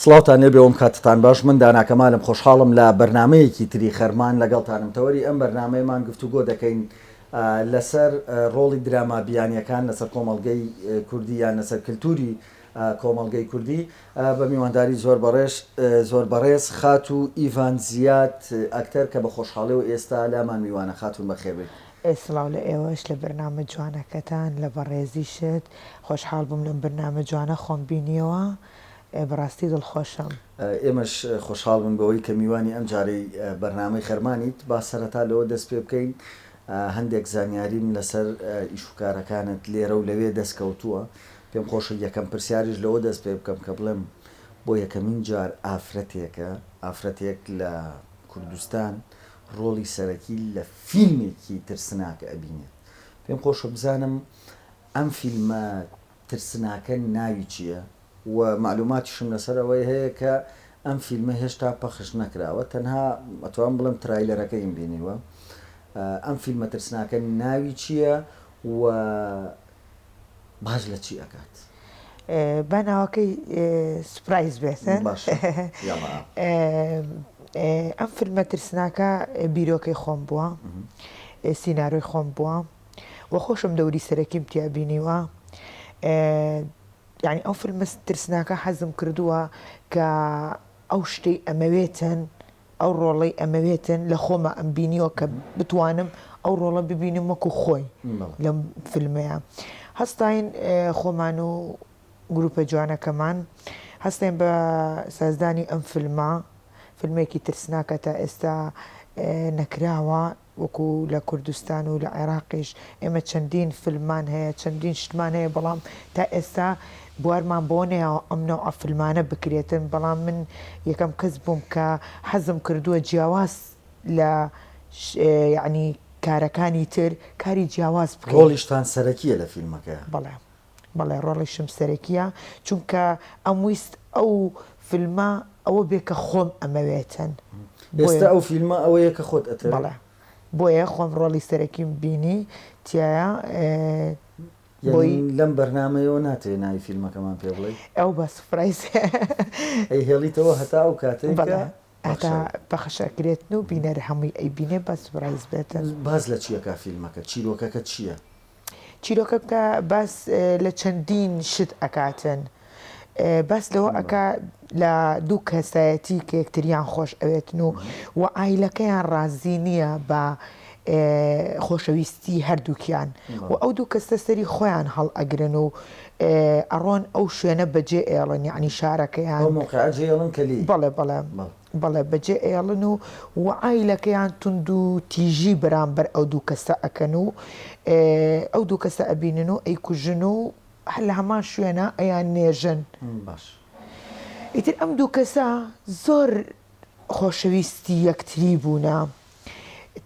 سڵاوتان لێ بێەوەم کاتتان باش من دانا کەمالم خۆشحاڵم لە بەرنمەیەکی تری خەرمان لەگەڵتانم تەوەری ئەم بەرنمەیەمان گفتوگۆ دەکەین لەسەر ڕۆڵی دراما بیانیەکان لەسەر کۆمەڵگەی کوردی یان لەسەر کللتوری کۆمەڵگەی کوردی بە میوانداری زۆر بەڕێز خات و ئیڤان زیات ئەکتەر کە بە خۆشحاڵی و ئێستا لامان میوانە خاتون بەخێبێت. ئێسڵاو لە ئێوەش لە بەرنامە جوانەکەتان لە بەڕێزیشت خۆشحاڵ بووم لەم بەرنامە جوانە خۆم بینیەوە بەڕاستی دڵخۆشم. ئێمەش خۆشحاڵ بووم بەوەی کە میوانی ئەم جارەی بەرنامەی خەرمانیت با سەرەتا لەوە دەست پێ بکەین هەندێک زانیاریم لەسەر ئیشوکارەکانت لێرە و لەوێ دەستکەوتووە. پێم خۆشە یەکەم پرسیاریش لەوە دەست پێ بکەم کە بڵێم بۆ یەکەمین جار ئافرەتێک لە کوردستان ڕۆڵی سەرەکی لە فیلمێکی ترسناکە ئەبینێت. پێم خۆشە بزانم ئەم فیلمە ترسناکە ناوی چییە و معلوماتیشم لەسەرەوەی هەیە کە ئەم فیلمە هێشتا پەخش نەکراوە، تەنها ئەتوان بڵم ترایلەرەکەیم بینیوە. ئەم فیلمە ترسناکە ناوی چییە و باش لە چی ئەکات؟ با ناوەکەی سوپرایز بێتە. ئەم فیلمە ترسناکە بیرۆکەی خۆم بووە، سیناڕۆی خۆم بووە و خۆشم دەوری سەرەکیم تیا بینیوە. یعنی ئەو فیلمە ترسناکە حەزم کردووە کە ئەو شتەی ئەمەوێتن ئەو ڕۆڵەی ئەمەوێتن لە خۆمە ئەم بینیوە کە بتوانم ئەو ڕۆڵە ببینم وەکو خۆی لەم فیلمەیە. هەستاین خۆمان و گروپە جوانەکەمان هەستین بە سازدانی ئەم فیلمێکی ترسناکە تا ئێستا نەکراوە وەکو لە کوردستان و لە عێراقیش ئێمە چەندین فیلمان هەیە، چەندین شتمان هەیە، بەڵام تا ئێستا بوارمان بۆ نەیەوە ئەم نەوع فیلمانە بکرێتن. بەڵام من یەکەم کەس بووم کە حەزم کردووە جیاواز لە یعنی کارەکانی تر کاری جیاواز بکەین. ڕۆڵیشتان سەرەکیە لە فیلمەکە؟ بەڵێ ڕۆڵیشم سەرەکیە، چونکە ئەم ویست ئەو فیلمە ئەوە بێ کە خۆم ئەمەوێتن. ئێستا ئەو فیلمە ئەوەیە کە خۆت ئەتر؟ بەڵێ بۆیە خۆم ڕۆڵی سەرەکیم بینی تایە. بۆی لەم بەرنامەیەوە ناتوێ ناوی فیلمەکەمان پێ بڵێ؟ ئەو بە سوپرایز ئەی هێڵیتەوە هەتا ئەو کاتێک هەتا بەخشەکرێتن و بینەر هەمووی ئەی بینێ بە سوپرایز بێتن. باز لە چیەکە فیلمەکە؟ چیرۆکەکە چییە؟ چیرۆکە بکە باس لە چەندین شت ئەکاتن. باس لەوە ئەکا لە دوو کەسایەتی کە یەکتریان خۆش ئەوێتن و ئایلەکەیان ڕازی نییە بە خۆشەویستی هەردووکیان و ئەو دوو کەسە سەری خۆیان هەڵ ئەگرن و ئەڕۆن ئەو شوێنە بەجێ ئێڵن، یعنی شارەکەیان بەڵێ بەجێ ئێڵن و ئایلەکەیان تونند و تیژی بەرامبەر ئەو دوو کەسە ئەکەن و ئەو دوو کەسە ئەبینن و ئەیکوژن و هەر لە هەمان شوێنە ئەیان نێژن. ئیتر ئەم دوو کەسە زۆر خۆشەویستی یەکتری بوونە،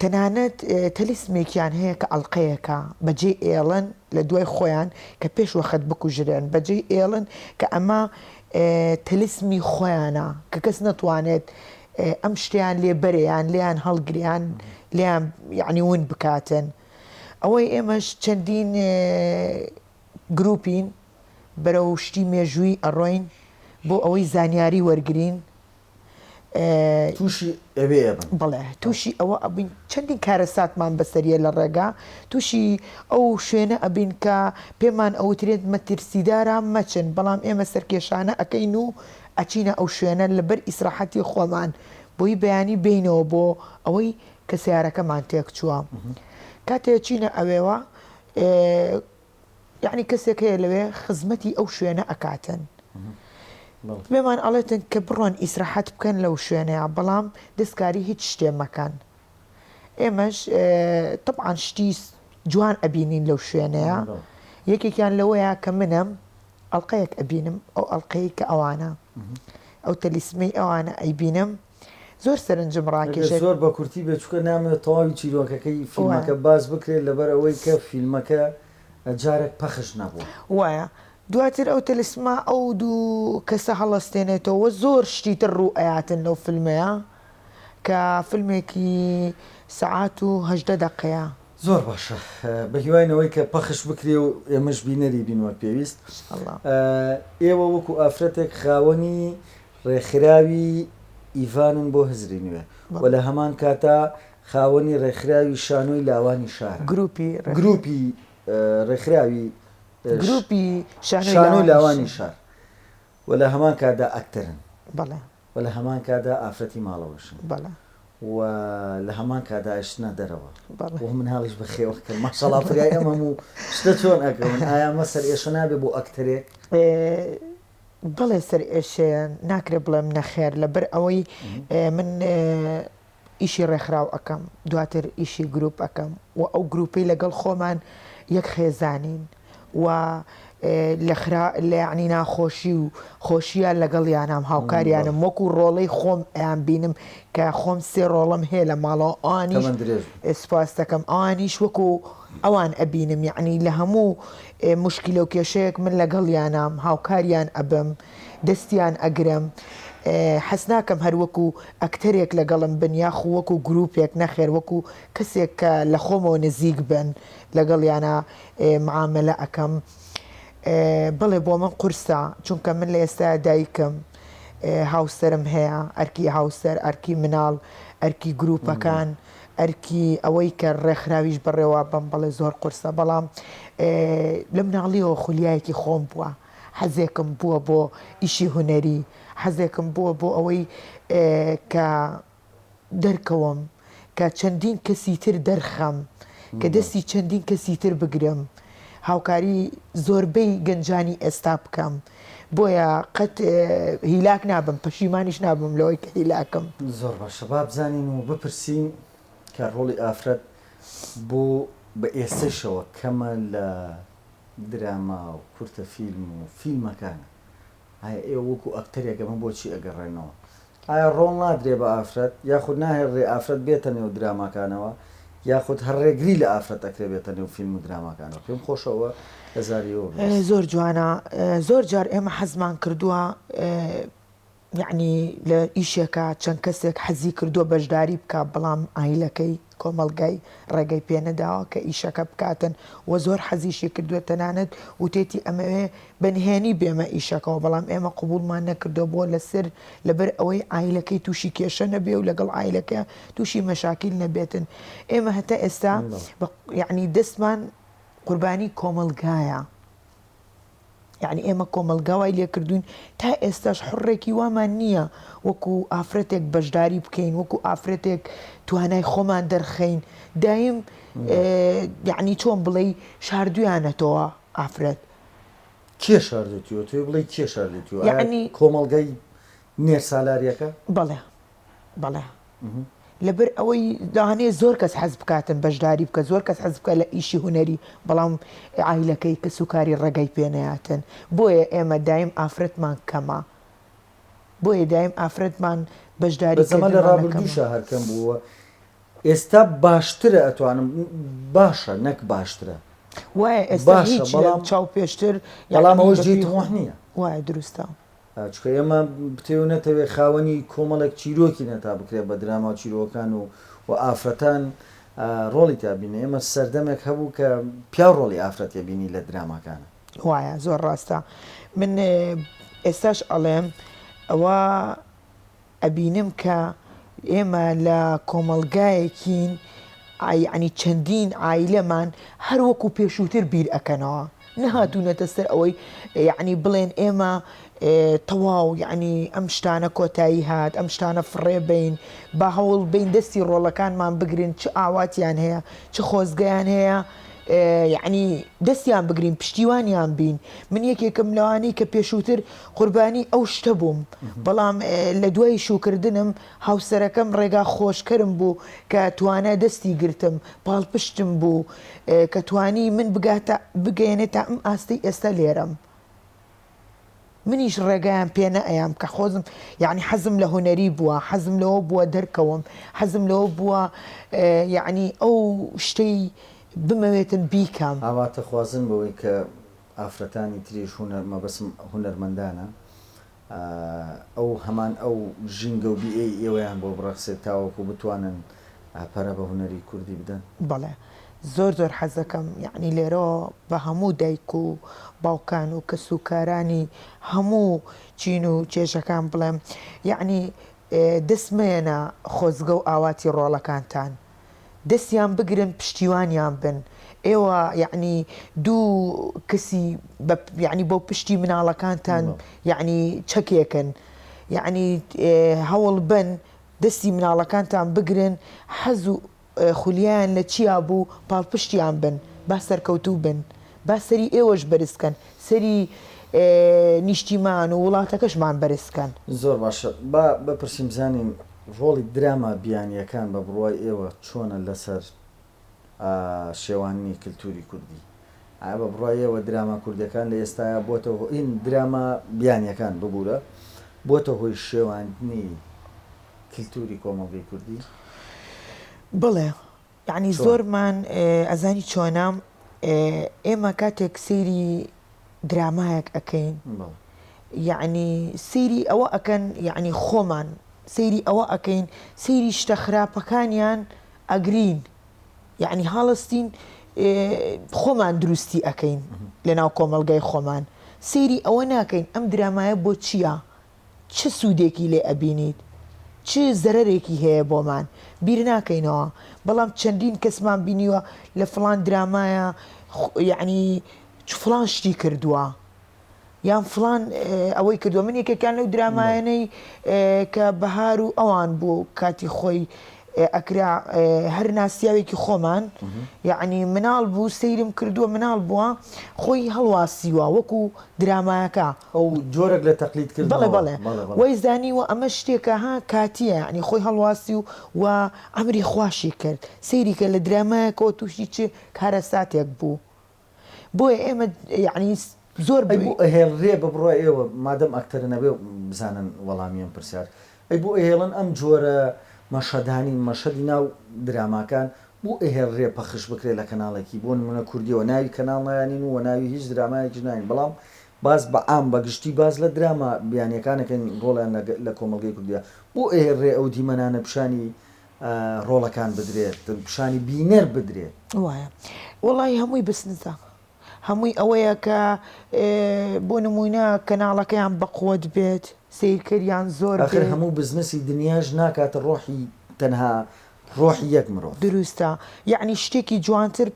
تەنانەت تەلیسمێکیان هەیە کە ئەڵقەیەکە بەجێ ئێڵن لە دوای خۆیان کە پێش وەخت بکوژرێن، بەجێ ئێڵن کە ئەمە تەلیسمی خۆیانە کە کەس نەتوانێت ئەم شتیان لێ بەرەیان لیان هەڵگریان لیان یعنی ون بکاتن. ئەوەی ئێمەش چەندین گروپین بەرەو شتی مێژووی ئەڕۆین بۆ ئەوەی زانیاری وەرگین، تووشی ئەوێ بڵێ تووشی ئەوە ئەبین چەندین کارەساتمان بەسەریە لە ڕێگا تووشی ئەو شوێنە ئەبین کە پێمان ئەوترێت مەترسیدارە مەچن، بەڵام ئێمە سەرکێشانە ئەەکەین و ئەچینە ئەو شوێنە لەبەر ئیسراحەتی خۆمان بۆی بەیانی بینەوە بۆ ئەوەی کە سیارەکەمان تێک چووە. کاتێک چینە ئەوێوە یعنی کەسێک هەیە لەوێ خزمەتی ئەو شوێنە ئەکاتن، بێمان ئەڵێتن کە بڕۆن ئیسراحەت بکەن لەو شوێنەیە، بەڵام دەستکاری هیچ شتێ مەکەن. ئێمەش طبعاً شتی جوان ئەبینین لەو شوێنەیە، یەکێکیان لەوەیە کە منم ئەڵلقەیەک ئەبینم، ئەو ئەڵلقەیە کە ئەوانە ئەو تەلیسمەی ئەوانە ئەیبینم، زۆر سەرنجم ڕاکێشێت. زۆر بە کورتی بێچووکە نامێت تەواوی چیرۆکەکەی فیلمەکە باز بکرێت لەبەر ئەوەی کە فیلمەکە جارێک پەخش نەبووە. وایە دواتر ئەو تەلیسما ئەو دوو کەسە هەڵەستێنێتەوە زۆر شتی تر ڕوو ئەیاتن لەو فیلمەیە کە فیلمێکی سەعات و 18 دقەیە. زۆر باشە، بە هیوانەوەی کە پەخش بکرێ و ئێمەش بینەری بینوە پێویست. ئێوە وەکو ئافرەتێک خاوەنی ڕێکخراوی ئیڤانن بۆ هزری نوێ و لە هەمان کاتا خاوەنی ڕێکخراوی شانۆی لاوانی شار گروپی ڕێکخراوی شانۆی لاوانی شار و لە هەمان کادا ئەکتەرن و لە هەمان کادا ئافرەتی ماڵەوەشن و لە هەمان کادا ئەشتنە دەرەوە و من هاڵیش بە خێوەکە ماشەڵا فریای ئەمەم و شتە چۆن ئەکەون ئایا مەسەر ئێشە نابێ بۆ ئەکتەرێک بەڵێ سەر ئێشەیە ناکرێ بڵێم نەخێر لەبەر ئەوەی من ئیشی ڕێکخراو ئەەکەم دواتر ئیشی گروپ ئەەکەم و ئەو گروپی لەگەڵ خۆمان یەک خێزانین و لە عنی ناخۆشی و خۆشیە لەگەڵ یانام هاوکاریانم وەکو ڕۆڵەی خۆم ئەیان بینم کە خۆم سێ ڕۆڵم هەیە لە ماڵەوە ئانیش سپاس دەکەم ئانیش وەکو ئەوان ئەبینم یعنی لە هەموو مشکلە و کێشەیەک من لەگەڵ یانام هاوکاریان ئەبم دەستیان ئەگرم حەز ناکەم هەر وەکو ئەکتەرێک لەگەڵم بن یاخو وەکو گروپێک نەخێر وەکو کەسێک کە لە خۆمەوە نزیک بن لەگەڵ یانە معاملە ئەەکەم بڵێ بۆ من قورسە چونکە من لە ئێستا دایکم هاوسەرم هەیە ئەرکی هاوسەر ئەرکی مناڵ ئەرکی گروپەکان ئەرکی ئەوەی کە ڕێکخراویش بەڕێوە بم بڵێ زۆر قورسە بەڵام لە مناڵیەوە خولیایەکی خۆم بووە حەزێکم بووە بۆ ئیشی هونەری حەزێکم بووە بۆ ئەوەی کە دەرکەوم کە چەندین کەسی تر دەرخەم کە دەستی چەندین کەسی تر بگرم هاوکاری زۆربەی گەنجانی ئێستا بکەم بۆیە قەت هیلاک نابم پەشیمانیش نابم لەوەی کە هیلاکم زۆر باشە با بزانین و بپرسین کە ڕۆڵی ئافرەت بۆ بە ئێستەشەوە کەمە لە دراما و کورتە فیلم و فیلمەکانە ئایا ئێوە وەکو ئەکتەرێک ئەمە بۆچی ئەگەڕێنەوە ئایا ڕۆڵ نادرێ بە ئافرەت یاخود ناهێڕێ ئافرەت بێتە نێو دراماکانەوە یاخود هەرڕێگری لە ئافرەت ئەکرێ بێتە نێو فیلم و دراماکانەوە پێم خۆشەوە هەزاریەوە زۆر جوانە زۆر جار ئێمە حەزمان کردووە یعنی لە ئیشێکە چەند کەسێک حەزی کردووە بەشداری بکە بەڵام ئایلەکەی کۆمەلگای ڕێگەی پێنەداوە کە ئیشەکە بکاتن و زۆر حەزیشی کردووە تەنانەت وتێتی ئەمەوێ بەنهێنی بێمە ئیشەکەەوە بەڵام ئێمە قبولمان نەکردو بۆ لەسەر لەبەر ئەوەی ئایلەکەی تووشی کێشە نەبێ و لەگەڵ ئایلەکە تووشی مەشاکیل نەبێتن ئێمە هەتا ئێستا یعنی دەستمان قوربانی کۆمەلگایە یعنی ئێمە کۆمەلگاوای لێکردوین تا ئێستاش حڕێکی وامان نییە وەکو ئافرەتێک بەشداری بکەین وەکو ئافرەتێک توانای خۆمان دەرخەین دایم یعنی چۆن بڵێ شاردویانەتەوە ئافرەت کێ شاردێتیوە توێ بڵێ کێ شاردێتیوە یعنی کۆمەلگای نێر سالاریەکە بەڵێ بەڵێ لەبەر ئەوەی داهەنێ زۆر کەس حەز بکاتن بەشداری بکە زۆر کەس حەز بکە لە ئیشی هونەری بەڵام ئایلەکەی کە سوکاری ڕێگەی پێنەهاتن بۆیە ئێمە دایم ئافرەتمان کەمە بۆیە دایم ئافرەتمان بەشداری زەمە لە ڕابردووشە هەرکەم بووە ئێستا باشترە ئەتوانم باشە نەک باشترە وایە ئێستا هیچ چاو پێشتر بەڵام ئەوەش جێی هۆح نییە وایە دروستە چکە ئێمە بتێونەتەوێ خاوەنی کۆمەڵێک چیرۆکی نەتا بکرێت بە دراما و چیرۆکان و ئافرەتان ڕۆڵی تابینە ئێمە سەردەمێک هەبوو کە پیا ڕۆڵی ئافرەتێ بینی لە دراماکانە وایە زۆر ڕاستە من ئێستاش ئەڵێم ئەوە ئەبینم کە ئێمە لە کۆمەلگایەکین ینی چەندین ئایلەمان هەر وەکو پێشووتر بیر ئەکەنەوە نەهاتوونەتە سەر ئەوەی یعنی بڵێن ئێمە تەواو یعنی ئەم شتانە کۆتایی هات ئەم شتانە فڕێ بین با هەوڵ بین دەستی ڕۆڵەکانمان بگرین چ ئاواتیان هەیە چ خۆزگەیان هەیە یعنی دەستیان بگرین پشتیوانیان بین من یەکێکم لەوانەی کە پێشووتر قوربانی ئەو شتە بووم بەڵام لە دوای شوکردنم هاوسەرەکەم ڕێگا خۆشکەرم بوو کە توانە دەستی گرتم پاڵپشتم بوو کە توانی من بگەێنێت تا ئەم ئاستی ئێستا لێرەم منیش ڕێگایان پێنە ئەیام کە خۆزم یعنی حەزم لە هونەری بووە حەزم لەوە بووە دەرکەوم حەزم لەوە بووە یعنی ئەو شتەی بمەوێتن بیکەم ئاواتە خوازن بەوەی کە ئافرەتانی تریش مەبەسم هونەرمەندانە ئەو هەمان ئەو ژینگە و بیئەی ئێوەیان بۆ بڕەخسێت تاوەکو بتوانن پەرە بە هونەری کوردی بدەن بەڵێ زۆر حەز دەکەم یعنی لێرەوە بە هەموو دایک و باوکان و کەس و کارانی هەموو چین و چێژەکان بڵێم یعنی دەستمێنە خۆزگە و ئاواتی ڕۆڵەکانتان دەستیان بگرن پشتیوانیان بن ئێوە یعنی دوو کەسی یعنی بۆ پشتی مناڵەکانتان یعنی چەکێکن یعنی هەوڵ بن دەستی مناڵەکانتان بگرن حەز و خولیان لە چیا بوو پاڵپشتیان بن با سەرکەوتوو بن با سەری ئێوەش بەرزکەن سەری نیشتیمان و وڵاتەکەشمان بەرزکەن. زۆر باشە با بپرسیم زانین ڕۆڵی دراما بیانیەکان بە بڕوای ئێوە چۆنە لەسەر شێوانی کللتوری کوردی بە بڕای ئێوە دراما کوردەکان لە ئێستاە بۆتەوە این دراما بیانیەکان ببوورە بۆتە هۆی شێوانی کللتوری کۆمەڵگەی کوردی؟ بڵێ یعنی زۆرمان ئەزانی چۆنام ئێمە کاتێک سەیری درامایەک ئەەکەین یعنی سەیری ئەوە ئەکەن یعنی خۆمان سەیری ئەوە ئەەکەین سەیری شتە خراپەکانیان ئەگرین یعنی هاڵستین خۆمان دروستی ئەەکەین لە ناو کۆمەڵگای خۆمان سەیری ئەوە ناکەین ئەم درامایە بۆ چییە؟ چه سوودێکی لێ ئەبینیت؟ چه زەرەرێکی هەیە بۆمان بیر ناکەینەوە بەڵام چەندین کەسمان بینیوە لە فڵان درامایە یعنی فڵان شتی کردووە یان فڵان ئەوەی کردووە من یەکێکیان لەو درامایانەی کە بەهار و ئەوان بوو کاتی خۆی ئەکرا هەر ناسیاوێکی خۆمان یعنی مناڵ بوو سەیرم کردووە مناڵ بووە خۆی هەڵواسیوە وەکو درامایەکە ئەو جۆرەك لە تەقلید کرد بڵێ وەی زانیوە ئەمە شتێکە ها کاتیە ینی خۆی هەڵواسی و ئەمری خواشی کرد سەیری کە لە درامایەکەەوە تووشی چ کارە ساتێک بوو بۆیە ئێمە یعنی زۆر هێڵڕێ بە بڕای ئێوە مادەم ئەکتەرە نەبێ بزانن وەڵامیان پرسیار ئەی بۆ ئێڵن ئەم جۆرە مەشەدانی مەشەدی ناو دراماکان بۆ ئێهێڕێ پەخش بکرێت لە کەناڵێکی بۆ نمونە کوردیەوە ناوی کەناڵ نایانین و ناوی هیچ درامایەکی ناین بەڵام باز بە ئام بەگشتی باز لە دراما بیانیەکانەکەن ڕۆڵیان لە کۆمەڵگەی کوردیە بۆ ئێهێڕێ ئەو دیمەنانە پیشانی ڕۆڵەکان بدرێت پیشانی بینەر بدرێت وایە وەڵی هەمووی بسنتە هەمووی ئەوەیە کە بۆ نمونە کەناڵەکەیان بەقوت بێت سیرکردیان زۆر هەموو بزنسی دنیاش ناکاتە ڕۆحی تەنها ڕۆحی یەک مرۆڤ دروستە یعنی شتێکی جوانتر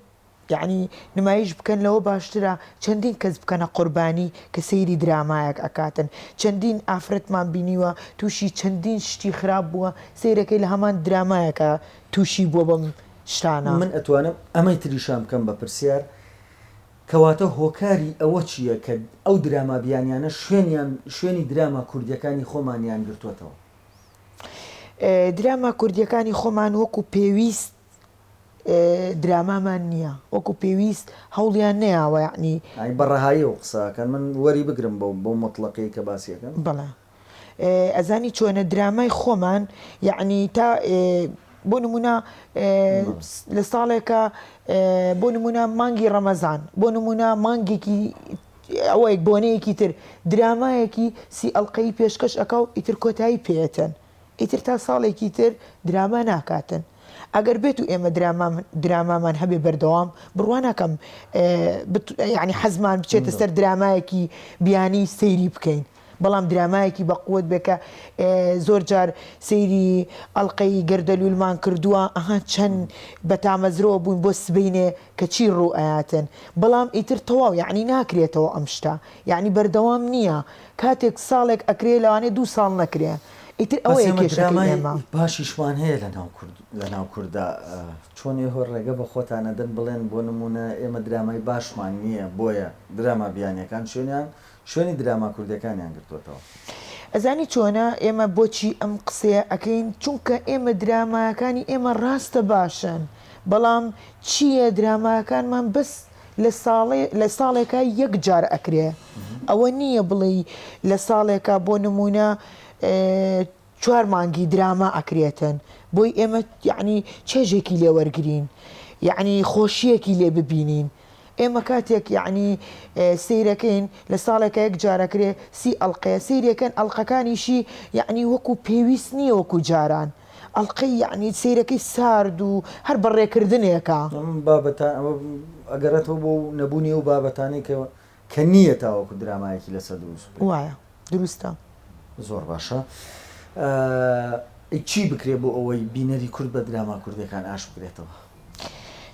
یعنی نمایش بکەن لەوە باشترە چەندین کەس بکەنە قوربانی کە سەیری درامایەک ئەکاتن چەندین ئافرەتمان بینیوە تووشی چەندین شتی خراپ بووە سیرەکەی لە هەمان درامایەکە تووشی بووە بەم شتانە من ئەتوانم ئەمەی تریشام بکەم بە پرسیار کەواتە هۆکاری ئەوە چییە کە ئەو دراما بیانیانە شوێنی دراما کوردیەکانی خۆمانیان گرتووەتەوە دراما کوردیەکانی خۆمان وەکو پێویست درامامان نییە وەکو پێویست هەوڵیان نەیاوە یعنی بەڕەهایی و قساکەن من وەری بگرم بۆ مطلقی کە باسیەکەن بەڵێ ئەزانی چۆنە درامای خۆمان یعنی تا بۆ نمونە لە ساڵێکە بۆ نمونە مانگی ڕەمەزان بۆ نمونە مانگێکی ئەوەیەک بۆنەیەکی تر درامایەکی سی ئەڵلقەی پێشکەش ئەکە و ئیتر کۆتایی پێێتن ئیتر تا ساڵێکی تر دراما ناکاتن ئەگەر بێت و ئێمە درامامان هەبێ بەردەوام بڕوانەکەم یعنی حەزمان بچێتە سەر درامایەکی بیانی سەیری بکەین بەڵام درامایەکی بەقوت بێکە زۆر جار سەیری ئەڵلقەی گەردەلوولمان کردووە ئەها چەند بەتامەزرەوە بووین بۆ سبینێ کە چی ڕوو ئاياتن بەڵام ئیتر تەواو یعنی ناکرێتەوە ئەم شتە یعنی بەردەوام نییە کاتێک ساڵێک ئەکرێ لەوانێ 2 ساڵ نەکرێ ئیتر ئەوەیە کێشەکەی ئێمە باشیشمان هەیە لە ناو کووردا چۆن هۆر ڕێگە بە خۆتانەدەن بڵێن بۆ نمونە ئێمە درامای باشمان نییە بۆیە دراما بیانیەکان شوێنی دراما کوردەکانیان گرتوێتەوە ئەزانی چۆنە ئێمە بۆچی ئەم قسەیە ئەەکەین چونکە ئێمە درامایەکانی ئێمە ڕاستە باشن بەڵام چییە درامایەکانمان بەس لە ساڵێکە یەک جار ئەکرێ ئەوە نییە بڵێ لە ساڵێکە بۆ نمونە 4 مانگی دراما ئەکرێتن بۆی ئێمە یعنی چێژێکی لێ وەرگین یعنی خۆشیەکی لێ ببینین ئێمە کاتێک یعنی سیرەکەین لە ساڵێکە یەک جارەکرێ 30 ئەڵلقەیە سیرەکەن ئەڵلقەکانیشی یعنی وەکو پێویست نییە وەکو جاران ئەڵلقەی یعنی سیرەکەی سارد و هەر بەڕێکردنێکە بابەتان ئەگەڕێتەوە بۆ نەبوونی و بابەتانەی کە نییە تاوەکو درامایەکی لەسەر دروست وایە دروستە زۆر باشە. چی بکرێ بۆ ئەوەی بینەری کورد بە دراما کوردەکان ئاش بکرێتەوە؟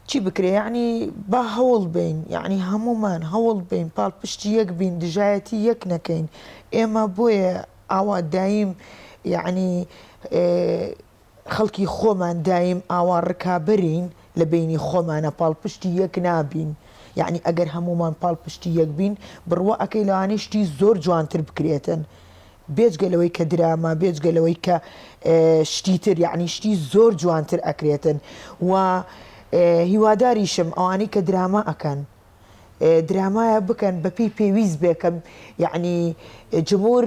چی بکرێ یعنی با هەوڵ بین یعنی هەمومان هەوڵ بین پاڵپشتی یەک بین دژایەتی یەک نەکەین ئێمە بۆیە ئاوا دایم یعنی خەڵکی خۆمان دایم ئاوا ڕکابەرین لە بینی خۆمانە پاڵپشتی یەک نابین یعنی ئەگەر هەمومان پاڵپشتی یەک بین بڕوە ئەەکەی لەوانەی شتی زۆر جوانتر بکرێتن بێجگەلەوەی کە دراما بێجگەلەوەی کە شتی تر یعنی شتی زۆر جوانتر ئەکرێتن و هیواداریشم ئەوانەی کە دراما ئەکەن درامایە بکەن بەپی پێویست بێکەم یعنی جمهور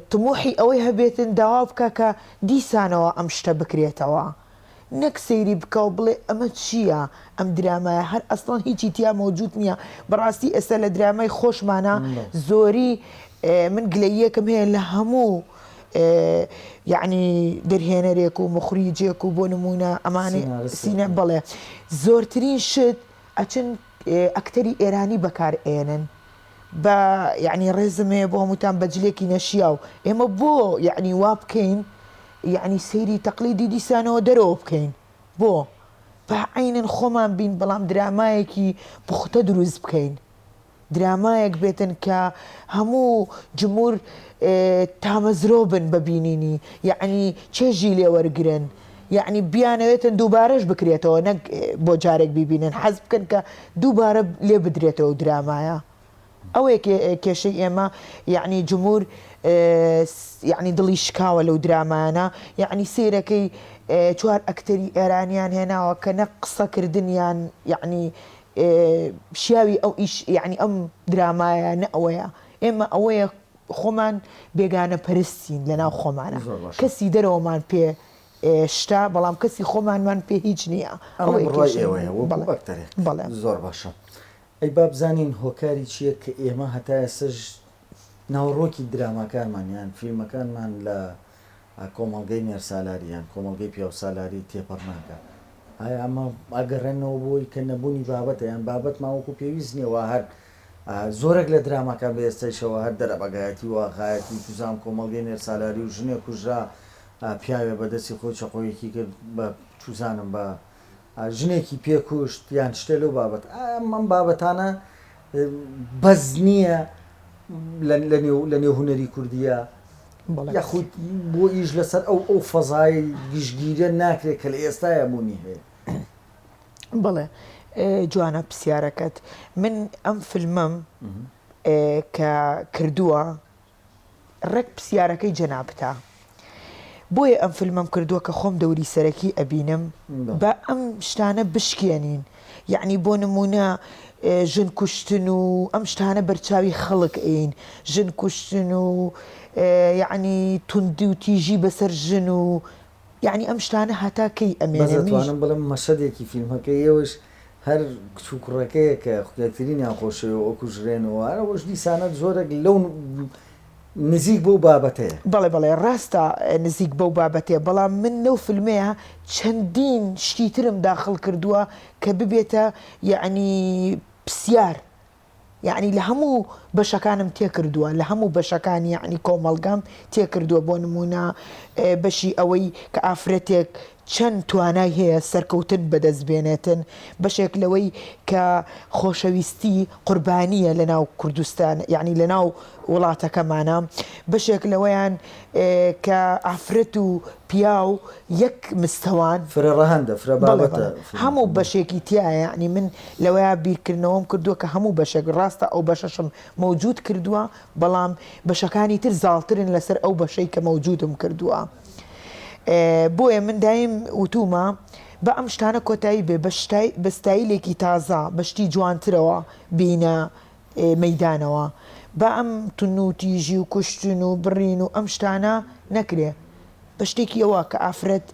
تموحی ئەوەی هەبێتن داوا بکە کە دیسانەوە ئەم شتە بکرێتەوە نەک سەیری بکە و بڵێ ئەمە چییە ئەم درامایە هەر ئەسڵان هیچی تیا مەوجود نییە بەڕاستی ئێستا لە درامای خۆشمانە زۆری من گلەیەکم هەیە لە هەموو یعنی دەرهێنەرێک و مخریجێک و بۆ نمونە ئەمانێ سینە بڵێ زۆرترین شت ئەچن ئەکتەری ئێرانی بەکارئێنن بە یعنی ڕێزمێ بۆ هەمووتان بەجلێکی نەشیاو ئێمە بۆ یعنی وا بکەین یعنی سەیری تەقلیدی دیسانەوە دەرەوە بکەین بۆ بە عینن خۆمان بین بەڵام درامایەکی پوختە دروست بکەین درامایەک بێتن کە هەموو جمهور تامەزرۆ بن ببینینی یعنی چێژی لێوەرگرن یعنی بیانەوێتن دووبارەش بکرێتەوە نەک بۆ جارێک بیبینن حەز بکەن کە دووبارە لێ بدرێتەوە درامایە ئەوەیە کێشەی ئێمە یعنی جمهور یعنی دڵی شکاوە لەو درامانە یعنی سیرەکەی چوار ئەکتەری ئێرانیان هێناوە کە نەک قسەکردنیان یعنی شیاوی ئەو ئیش یعنی ئەم درامایە نە ئەوەیە ئێمە ئەوەیە خۆمان بێگانە پەرستین لەناو خۆمانە کەسی دەرەوەمان پێ شتا بەڵام کەسی خۆمانمان پێ هیچ نییە بەڵێ زۆر باشە. ئەی بابزانین هۆکاری چییە کە ئێمە هەتایە سەژ ناوڕۆکی دراماکانمان یان فیلمەکانمان لە کۆمەڵگەی نێرسالاریان کۆمەڵگەی پیاوسالاری تێپەڕ ناکە ئایا ئەمە ئاگەڕێنەوە بۆی کە نەبوونی بابەتە یان بابەت ماوەکو پێویست نییەوە هەر زۆرێک لە دراماکان بە ئێستایشەوە هەر دەرەبگایەتی واقعەتی توزام کۆمەڵگەی نێرسالاری و ژنێ کوژرا پیاوێ بەدەستی خۆی چەقۆیەکی کرد بە توزانم بە ژنێکی پێکوشت یان شتێ لەو بابەت ئەم بابەتانە بەز نییە لە نێو هونەری کوردیە یاخود بۆ ئیش لەسەر ئەو فەزای گشتگیرە ناکرێت کە لە ئێستاە بوونی هەیە. بڵێ جوانە پرسیارەکەت من ئەم فیلمەم کە کردووە ڕێک پرسیارەکەی جەنابتە بۆیە ئەم فیلمەم کردووە کە خۆم دەوری سەرەکی ئەبینم بە ئەم شتانە بشکێنین یعنی بۆ نمونە ژن کوشتن و ئەم شتانە بەرچاوی خەڵک ئین ژن کوشتن و یعنی توندی و تیژی بەسەر ژن و یعنی ئەم شتانە هەتاکەی ئەمێنێتوانم بڵم مەشەدێکی فیلمەکە ئێوەش هەر کچووکڕەکەیە کە یەکترینیان خۆشەوە ئەو کوژرێنەوە ئەوەش دیسانە زۆرێک لەو نزیک بەو بابەتەیە بەڵێ ڕاستە نزیک بەو بابەتێ بەڵام من لەو فیلمەیە چەندین شتیترم داخل کردووە کە ببێتە یعنی پرسیار یعنی لە هەموو بەشەکانم تێکردووە لە هەموو بەشەکانی یعنی کۆمەڵگەم تێکردووە بۆ نمونە بەشی ئەوەی کە ئافرەتێک چەند توانای هەیە سەرکەوتن بەدەستبێنێتن بەشێک لەوەی کە خۆشەویستی قوربانیە لە ناو کوردستان یعنی لە ناو وڵاتەکەمانە بەشێک لەوەیان کە ئافرەت و پیا و یەک مستەوان فرەڕەهەندە فرەبابەتە هەموو بەشێکی تایە یعنی من لەوەیە بیرکردنەوەم کردووە کە هەموو بەشێک ڕاستە ئەو بەشەشم مەوجود کردووە بەڵام بەشەکانی تر زاڵترن لەسەر ئەو بەشەی کە مەوجودم کردووە بۆیە من دایم وتومە بە ئەم شتانە کۆتایی بێ بە ستایلێکی تازە بەشتی جوانترەوە بینە مەیدانەوە بە ئەم تون و تیژی و کوشتن و بڕین و ئەم شتانە نەکرێ بە شتێکی ئەوە کە ئافرەت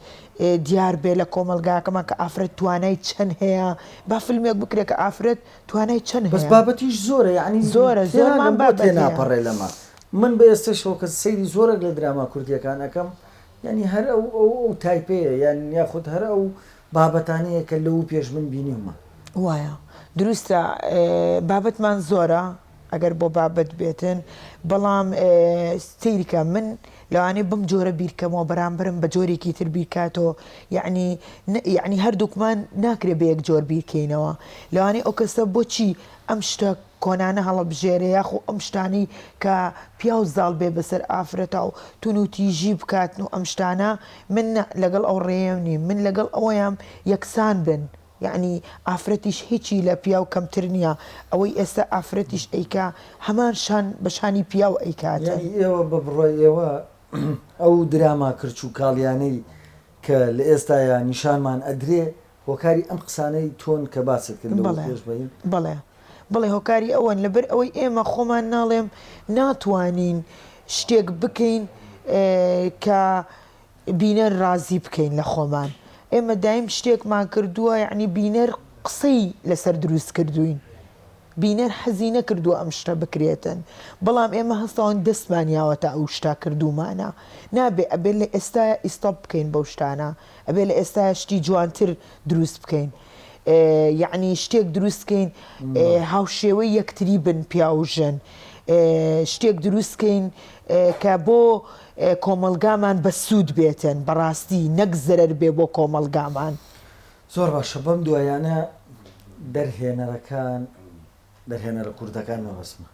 دیار بێ لە کۆمەلگاکەمە کە ئافرەت توانای چەند هەیە با فیلمێک بکرێ کە ئافرەت توانای چەند هەیە بەس بابەتیش زۆرە یعنی زۆرمان بابەت ناپەڕێ لەمە من بە ئێستاشەوە کە سەیری زۆرێک لە دراما کوردیەکان ئەەکەم ینی هەر ئەو تایپەیە یان یاخود هەر ئەو بابەتانەیە کە لەو پێش من بینیومە. وایە دروستە بابەتمان زۆرە ئەگەر بۆ بابەت بێتن بەڵام سیریکە من لەوانێ بم جۆرە بیرکەمەوە بەرامبرم بە جۆرێکی تر بیرکاتەوە یعنی هەردووکمان ناکرێ بە یەک جۆر بیرکەینەوە لەوانێ ئەو کەسە بۆچی ئەم شتە کۆنانە هەڵەبژێرە یاخۆ ئەم شتانی کە پیا و زاڵ بێ بەسەر ئافرەتە و تون و تیژی بکاتن و ئەم شتانە من لەگەڵ ئەو ڕێم نیم من لەگەڵ ئەوەیان یەکسان بن. یعنی ئافرەتیش هیچی لە پیا و کەمتر نییە ئەوەی ئێستا ئافرەتیش ئەیکا هەمان بەشانی پیا و ئەیکاتە ئێوە بە بڕۆی ئێوە ئەو دراما کرچ و کاڵیانەی کە لە ئێستاە نیشانمان ئەدرێ هۆکاری ئەم قسانەی تۆن کە باست کرد پێش بین بڵێ هۆکاری ئەوەن لەبەر ئەوەی ئێمە خۆمان ناڵێم ناتوانین شتێک بکەین کە بینەر ڕازی بکەین لە خۆمان ئێمە دایم شتێکمان کردووە یعنی بینەر قسەی لەسەر دروست کردوین بینەر حەزی نەکردووە ئەم شتە بکرێتن بەڵام ئێمە هەستاوان دەستمانیاوەتە ئەو شتا کردومانە نابێ ئەبێ لە ئێستاە ئیستۆپ بکەین بەو شتانە ئەبێ لە ئێستا شتی جوانتر دروست بکەین یعنی شتێک دروستکەین هاوشێوەی یەکتری بن پیاوژن شتێک دروستکەین کە بۆ کۆمەلگامان بە سوود بێتن بەڕاستی نەک زەرەر بێ بۆ کۆمەلگامان. زۆر باشە بەم دوایانە دەرهێنەرەکان دەرهێنەرە کوردەکان نەوەسمە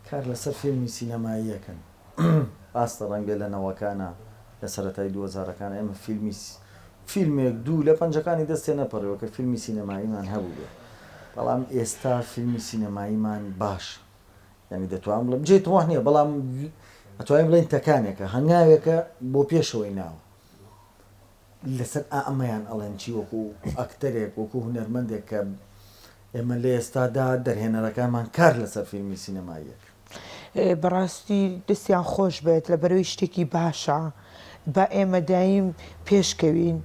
کار لەسەر فیلمی سینەماییەکەن ئاستە ڕەنگ بێ لە نەوەکانە لە سەرەتای 2000ەکان ئێمە فیلمێک دوو لە پەنجەکانی دەستێ نەپەڕەوە کە فیلمی سینەماییمان هەبوو بێ بەڵام ئێستا فیلمی سینەماییمان باش یعنی دەتوانم بڵم جێت واه نییە بەڵام ئەتوانین بڵێن تەکانێکە هەنگاوێکە بۆ پێشەوەی ناوە لەسەر ئەمەیان ئەڵێن چی وەکو ئەکتەرێک وەکو هونەرمەندێک کە ئێمە لە ئێستادا دەرهێنەرەکانمان کار لەسەر فیلمی سینەماییەک بەڕاستی دەستیان خۆش بێت لە بەرەوەی شتێکی باشە با ئێمە دایم پێشکەوین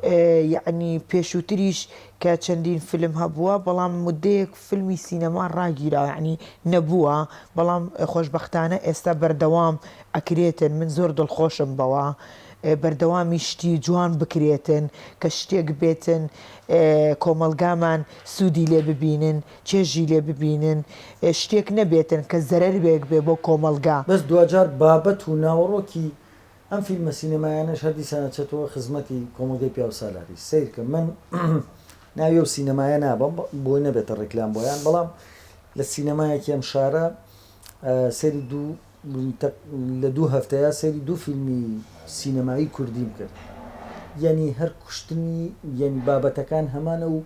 یعنی پێشووتریش کە چەندین فیلم هەبووە بەڵام مدەیەک فیلمی سینەما ڕاگیرا یعنی نەبووە بەڵام خۆشبەختانە ئێستا بەردەوام ئەکرێتن من زۆر دڵخۆشم بەوە بەردەوامی شتی جوان بکرێتن کە شتێک بێتن کۆمەلگامان سوودی لێ ببینن چێژی لێ ببینن شتێک نەبێتن کە زەرەر بێک بێ بۆ کۆمەلگا بەس دوجار بابەت و ناوەڕۆکی ئەم فیلمە سینەمایانەش هەردی سانەچێتەوە خزمەتی کۆمەلگەی پیا و سالاری سیرکە من ناوی و سینەمایە نابم بۆی نەبێتە ڕێکلام بۆیان بەڵام لە سینەمایەکی ئەم شارە سەری لە دوو هەفتەیە سەری دوو فیلمی سینەمایی کوردیم کرد یعنی هەر کوشتنی یعنی بابەتەکان هەمانە و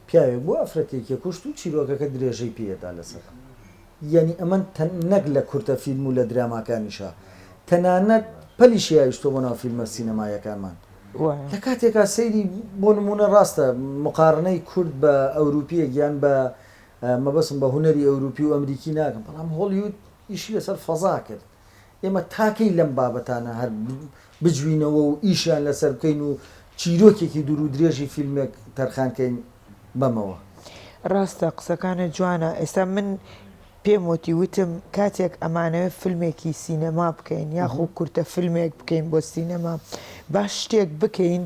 پیاوێک بۆ ئەفرەتێکە کوشت و چیرۆکەکە درێژەی پێدا لەسەر یعنی ئەمە نەک لە کورتە فیلم و لە دراماکانیشە تەنانەت پەلیشیایشتۆ بۆ ناو فیلمە سینەمایەکانمان لە کاتێکا سەیری بۆ نمونە ڕاستە مقارنەی کورد بە ئەوروپیە گیان بە مەبەسم بە هونەری ئەوروپی و ئەمریکی ناکەم بەڵام هۆلیوود ئیشی لەسەر فەزا کرد ئێمە تاکەی لەم بابەتانە هەر بجوینەوە و ئیشیان لەسەر بکەین و چیرۆکێکی دوور و درێژی فیلمێک تەرخانکەین بەمەوە ڕاستە قسەکانە جوانە ئێستا من پێم وتی وتم کاتێک ئەمانەوە فیلمێکی سینەما بکەین یاخۆ کورتە فیلمێک بکەین بۆ سینەما باش شتێک بکەین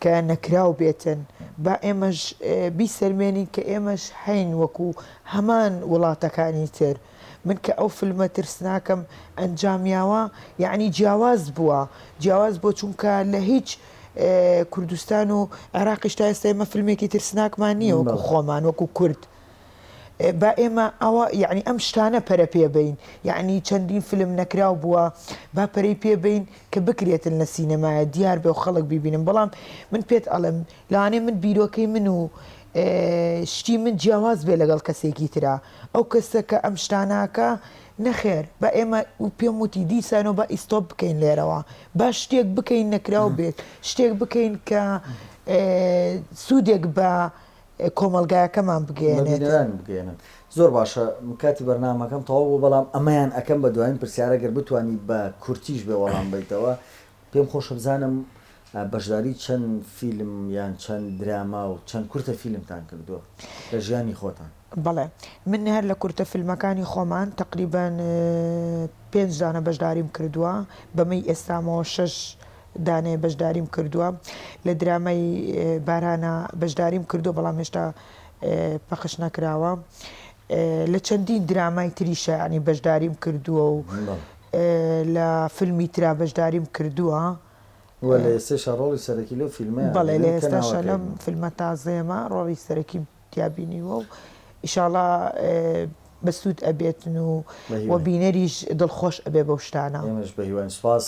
کە نەکراو بێتن با ئێمەش بیسەرمێنین کە ئێمەش هەین وەکو هەمان وڵاتەکانی تر من کە ئەو فیلمە ترسناکەم ئەنجامیاوە یعنی جیاواز بووە چونکە لە هیچ کوردستان و عێراقیش تا ئێستا ئێمە فیلمێکی ترسناکمان نییە وەکو خۆمان وەکو کورد با ئێمە ئەوە یعنی ئەم شتانە پەرە پێبین یعنی چەندین فیلم نەکراو بووە با پەرەی پێبین کە بکرێتن لە سینەمایە دیار بێ و خەڵک بیبینم بەڵام من پێت ئەڵم لەوانێ من بیرۆکەی من و شتی من جیاواز بێ لەگەڵ کەسێکی ترا ئەو کەسە کە ئەم شتاناکە نەخێر بە ئێمە پێم وتی دیسانەوە بە ئیستۆپ بکەین لێرەوە با شتێک بکەین نەکراو بێت شتێک بکەین کە سوودێک بە کۆمەلگایەکەمان بگەێنن زۆر باشە کاتی بەرنامەکەم تەواو بەڵام ئەمەیان ئەەکەم بە دوایین پرسیارەگەر بتوانی بە کورتیش بێ وەڵام بیتەوە پێم خۆشە بزانم بەشداری چەند فیلم یان چەند دراما و چەند کورتە فیلمتان کردووە لە ژیانی خۆتان بەڵێ من هەر لە کورتە فیلمەکانی خۆمان تقریبان 5 دانە بەشداریم کردووە بەمەی ئێستامەوە 6 دانێ بەشداریم کردووە لە درامای بارانە بەشداریم کردو بەڵام هێشتا پەخش نەکراوە لە چەندین درامای تریشە ینی بەشداریم کردووە و لە فیلمی ترا بەشداریم کردووە لە ئێستێشە ڕۆڵی سەرەکی لەو فیلمە بەڵێ لە ئێستاشە لەم فیلمە تازەیەمە ڕۆڵی سەرەکی تیابینیوە و ئیشاڵا بەسوود ئەبێتن و بینەریش دڵخۆش ئەبێ بەو شتانە ئێمەش بە هیوان سپاس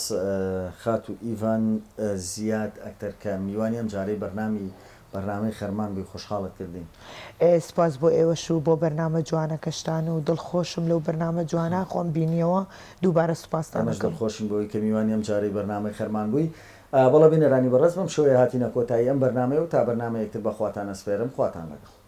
خات و ئیڤان زیاد ئەکتەر کە میوانی ئەم جارەی بەرنامەی خەرمان بووی خۆشحاڵت کردین سپاس بۆ ئێوەش و بۆ بەرنامە جوانەکەشتان و دڵخۆشم لەو بەرنامە جوانە خۆم بینیەوە دووبارە سوپاسدانەکەم دڵخۆشم بۆی کە میوانی ئەم جارەی بەرنامەی خەرمان بووی بەڵە بینەرانی بەڕێز بەم شوەیە هاتینە کۆتایی ئەم بەرنامەیە و تا بەرنامە یەکتر بەخواتان ئەسپێرم خواتان لەگەڵ